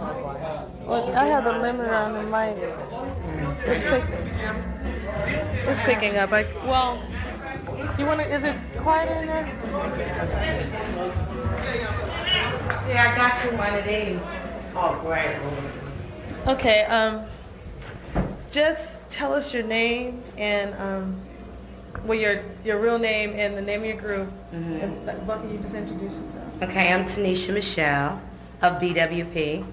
Well, I have the limiter on the mic. It's picking up. Well, you want to? Is it quiet in there? Yeah, I got you one of these. Oh, great. Okay. Just tell us your name and well, your real name and the name of your group. And both of you just introduce yourself. Okay, I'm Tanisha Michele of BWP.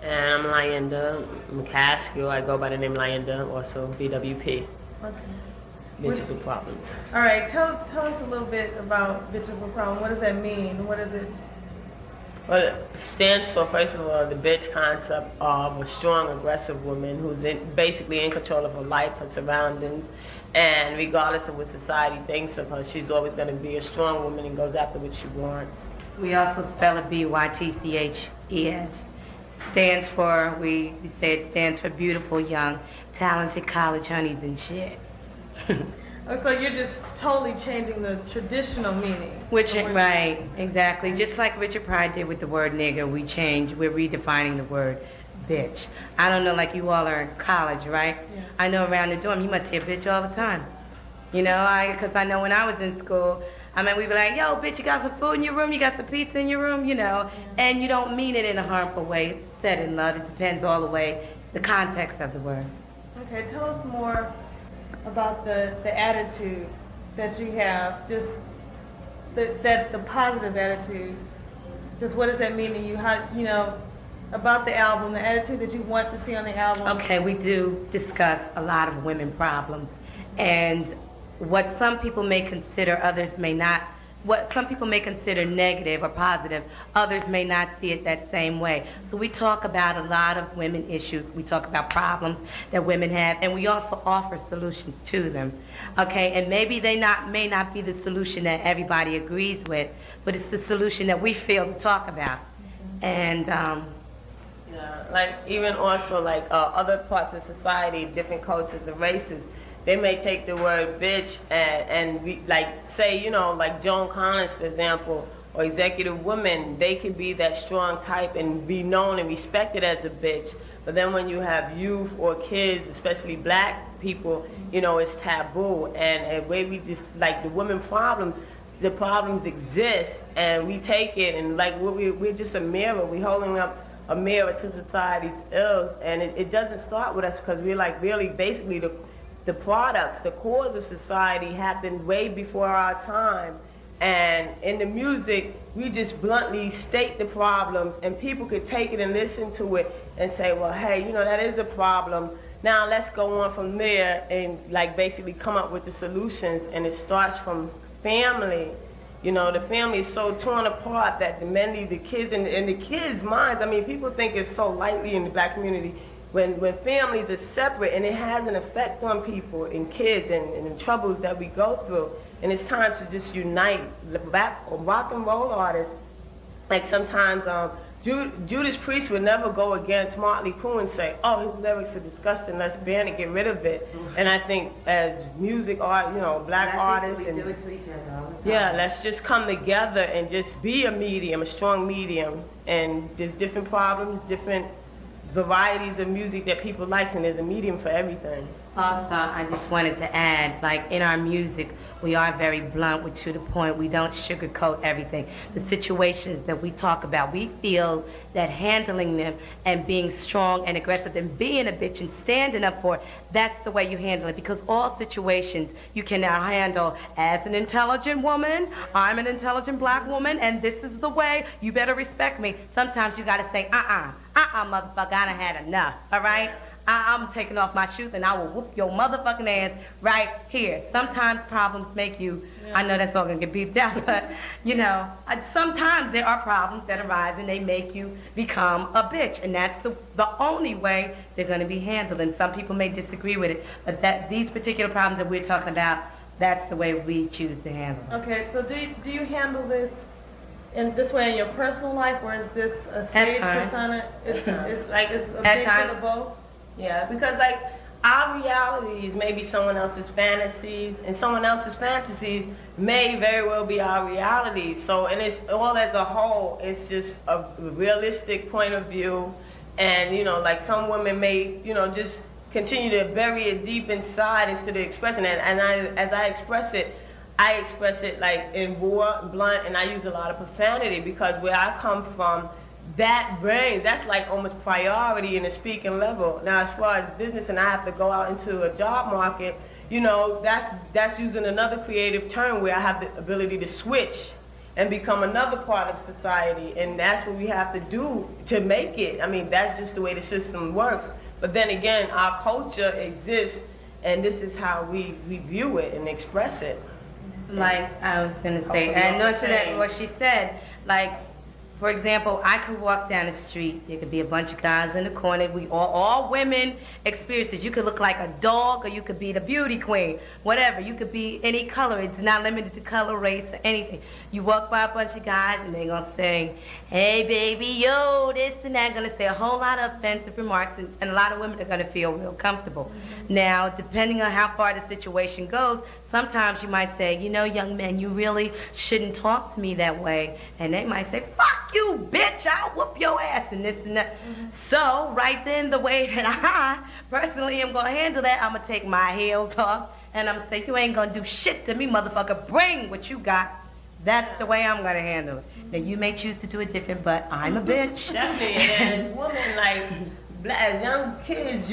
And I'm Lyndah McCaskill. I go by the name Lyndah, also BWP. Okay. Bytches With Problems. All right, tell us a little bit about Bytches With Problems. What does that mean? What is it? Well, it stands for, first of all, the bitch concept of a strong, aggressive woman who's basically in control of her life, her surroundings, and regardless of what society thinks of her, she's always going to be a strong woman and goes after what she wants. We also spell it BYTCHES. Stands for, we say it stands for beautiful, young, talented college honeys and shit. So you're just totally changing the traditional meaning. Right, exactly. Just like Richard Pryor did with the word nigger, we're redefining the word bitch. I don't know, like you all are in college, right? Yeah. I know around the dorm you must hear bitch all the time. You know, because I know when I was in school, I mean, we'd be like, yo, bitch, you got some food in your room? You got some pizza in your room? You know, and you don't mean it in a harmful way. It's said in love. It depends all the way, the context of the word. Okay, tell us more about the attitude that you have, just the positive attitude. Just what does that mean to you? How, you know, about the album, the attitude that you want to see on the album. Okay, we do discuss a lot of women problems, and what some people may consider, others may not. What some people may consider negative or positive, others may not see it that same way. So we talk about a lot of women issues. We talk about problems that women have, and we also offer solutions to them. Okay, and maybe they may not be the solution that everybody agrees with, but it's the solution that we feel to talk about. And yeah, like even also like other parts of society, different cultures and races, they may take the word bitch and we, like say, you know, like Joan Collins, for example, or Executive Women, they can be that strong type and be known and respected as a bitch. But then when you have youth or kids, especially black people, you know, it's taboo. And the way we just, like the women problems, the problems exist, and we take it and like we're just a mirror. We're holding up a mirror to society's ills, and it doesn't start with us because we're like really basically the products, the cores of society happened way before our time. And in the music, we just bluntly state the problems, and people could take it and listen to it and say, well, hey, you know, that is a problem. Now let's go on from there and like basically come up with the solutions. And it starts from family. You know, the family is so torn apart that the kids and the kids' minds, I mean, people think it's so lightly in the black community. When families are separate, and it has an effect on people and kids and the troubles that we go through. And it's time to just unite. Rock and roll artists, like sometimes Judas Priest would never go against Motley Crue and say, oh, his lyrics are disgusting, let's ban it, get rid of it. And I think as music art, you know, black artists, and yeah, let's just come together and just be a medium, a strong medium. And there's different problems, different varieties of music that people like, and there's a medium for everything. Also, I just wanted to add, like in our music, we are very blunt, we're to the point, we don't sugarcoat everything. The situations that we talk about, we feel that handling them and being strong and aggressive and being a bitch and standing up for it, that's the way you handle it, because all situations you cannot handle as an intelligent woman, I'm an intelligent black woman, and this is the way, you better respect me. Sometimes you gotta say, motherfucker, I done had enough, all right? I'm taking off my shoes and I will whoop your motherfucking ass right here. Sometimes problems make you, I know that's all going to get beeped out, but, you know, sometimes there are problems that arise and they make you become a bitch. And that's the only way they're going to be handled. And some people may disagree with it, but these particular problems that we're talking about, that's the way we choose to handle them. Okay, so do you handle this in this way in your personal life, or is this a stage persona? It's like it's a mix of the both? Yeah, because like our realities may be someone else's fantasies, and someone else's fantasies may very well be our realities. So, and it's all as a whole, it's just a realistic point of view. And, you know, like some women may, you know, just continue to bury it deep inside instead of expressing it. And as I express it like in raw, blunt, and I use a lot of profanity because where I come from, that brain, that's like almost priority in the speaking level. Now, as far as business, and I have to go out into a job market, you know, that's using another creative term where I have the ability to switch and become another part of society, and that's what we have to do to make it. I mean, that's just the way the system works. But then again, our culture exists, and this is how we view it and express it. Like I was going to say, and not to that, what she said, like, for example, I could walk down the street. There could be a bunch of guys in the corner. We all women experience it. You could look like a dog, or you could be the beauty queen, whatever. You could be any color. It's not limited to color, race, or anything. You walk by a bunch of guys, and they're going to say, hey, baby, yo, this and that. Going to say a whole lot of offensive remarks, and a lot of women are going to feel real comfortable. Now, depending on how far the situation goes, sometimes you might say, you know, young man, you really shouldn't talk to me that way. And they might say, fuck you, bitch, I'll whoop your ass, and this and that. So, right then, the way that I personally am going to handle that, I'm going to take my heels off, and I'm going to say, you ain't going to do shit to me, motherfucker. Bring what you got. That's the way I'm going to handle it. Now, you may choose to do it different, but I'm a bitch. Definitely, and as women, like, as young kids,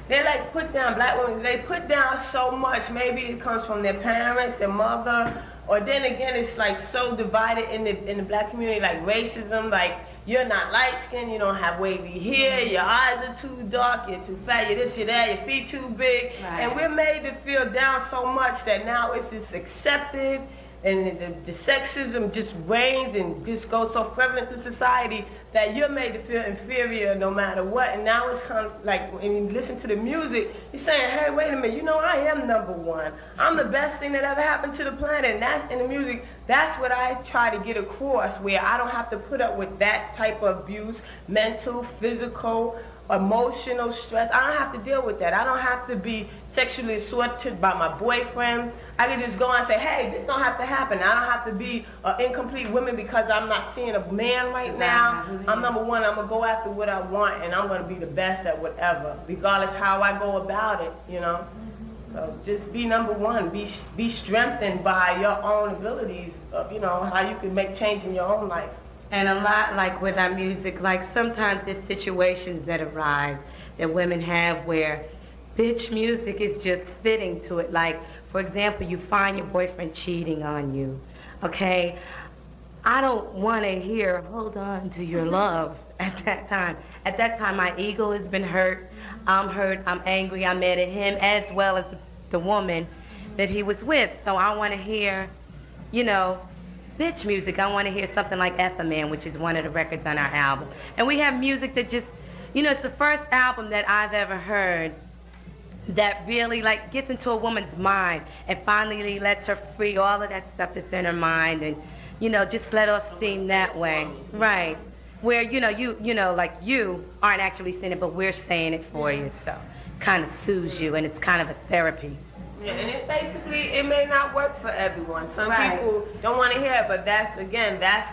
they like put down, black women, they put down so much. Maybe it comes from their parents, their mother, or then again, it's like so divided in the black community, like racism, like you're not light skinned, you don't have wavy hair, your eyes are too dark, you're too fat, you're this, you're that, your feet too big. Right. And we're made to feel down so much that now it's just accepted. And the sexism just reigns and just goes so prevalent through society that you're made to feel inferior no matter what. And now it's kind of like when you listen to the music, you're saying, hey, wait a minute, you know, I am number one. I'm the best thing that ever happened to the planet. And that's in the music. That's what I try to get across, where I don't have to put up with that type of abuse, mental, physical, emotional stress. I don't have to deal with that. I don't have to be sexually assaulted by my boyfriend. I can just go and say, hey, this don't have to happen. I don't have to be an incomplete woman because I'm not seeing a man right now. I'm number one. I'm going to go after what I want, and I'm going to be the best at whatever, regardless how I go about it, you know. So just be number one. Be strengthened by your own abilities of, you know, how you can make change in your own life. And a lot, like with our music, like sometimes there's situations that arise that women have where bitch music is just fitting to it. Like, for example, you find your boyfriend cheating on you, okay? I don't want to hear, hold on to your love at that time. At that time, my ego has been hurt, I'm angry, I'm mad at him, as well as the woman that he was with. So I want to hear, you know, bitch music. I want to hear something like F a Man, which is one of the records on our album. And we have music that just, you know, it's the first album that I've ever heard that really like gets into a woman's mind and finally lets her free all of that stuff that's in her mind and, you know, just let off steam that way. Right. Where, you know, you know, like you aren't actually saying it, but we're saying it for you. So kind of soothes you, and it's kind of a therapy. Yeah, and it basically, it may not work for everyone. Some people don't want to hear it, but that's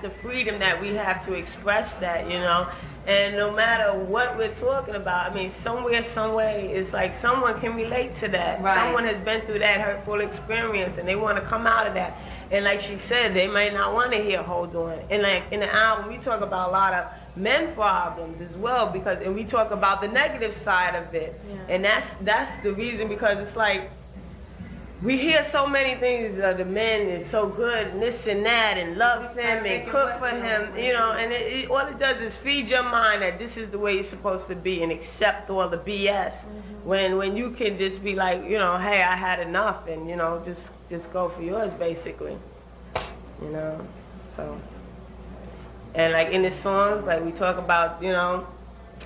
the freedom that we have to express that, you know. And no matter what we're talking about, I mean, somewhere, some way, it's like someone can relate to that. Right. Someone has been through that hurtful experience, and they want to come out of that. And like she said, they may not want to hear Hold On. And like in the album, we talk about a lot of men problems as well, and we talk about the negative side of it. Yeah. And that's the reason, because it's like, we hear so many things, the men is so good and this and that and love him and cook for him, you know, and all it does is feed your mind that this is the way you're supposed to be and accept all the BS. When you can just be like, you know, hey, I had enough, and, you know, just go for yours, basically, you know. So, and like in the songs, like we talk about, you know,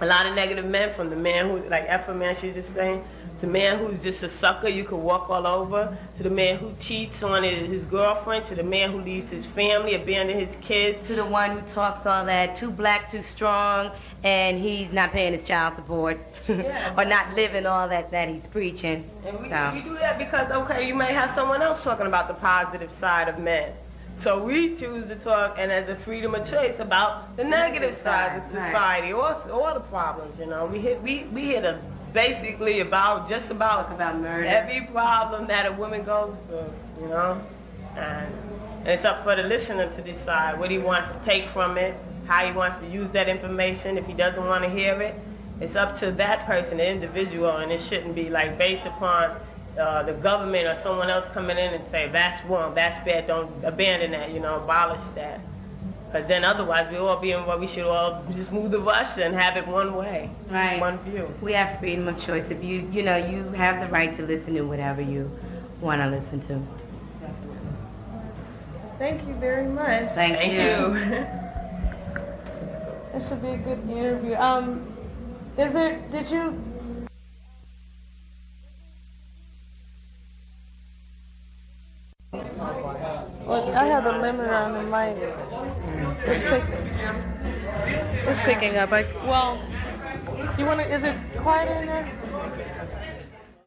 a lot of negative men, from the man who, like F a Man, she's just saying, the man who's just a sucker you could walk all over, to the man who cheats on his girlfriend, to the man who leaves his family, abandons his kids. To the one who talks all that, too black, too strong, and he's not paying his child support, Yeah. or not living all that he's preaching. And we So. do that because, okay, you may have someone else talking about the positive side of men. So we choose to talk, and as a freedom of choice, about the negative side of society, all the problems, you know. We hit a basically about murder. every problem that a woman goes through, you know. And it's up for the listener to decide what he wants to take from it, how he wants to use that information. If he doesn't want to hear it, it's up to that person, the individual, and it shouldn't be like based upon the government or someone else coming in and say, that's wrong, that's bad, don't abandon that, you know, abolish that. Because then otherwise we'll all be in what we should all just move the bus and have it one way, Right. one view. We have freedom of choice. If you have the right to listen to whatever you want to listen to. Thank you very much. Thank you. This should be a good interview. Did you? Well, I have the limiter on the mic. It's picking up. You want to? Is it quiet in there?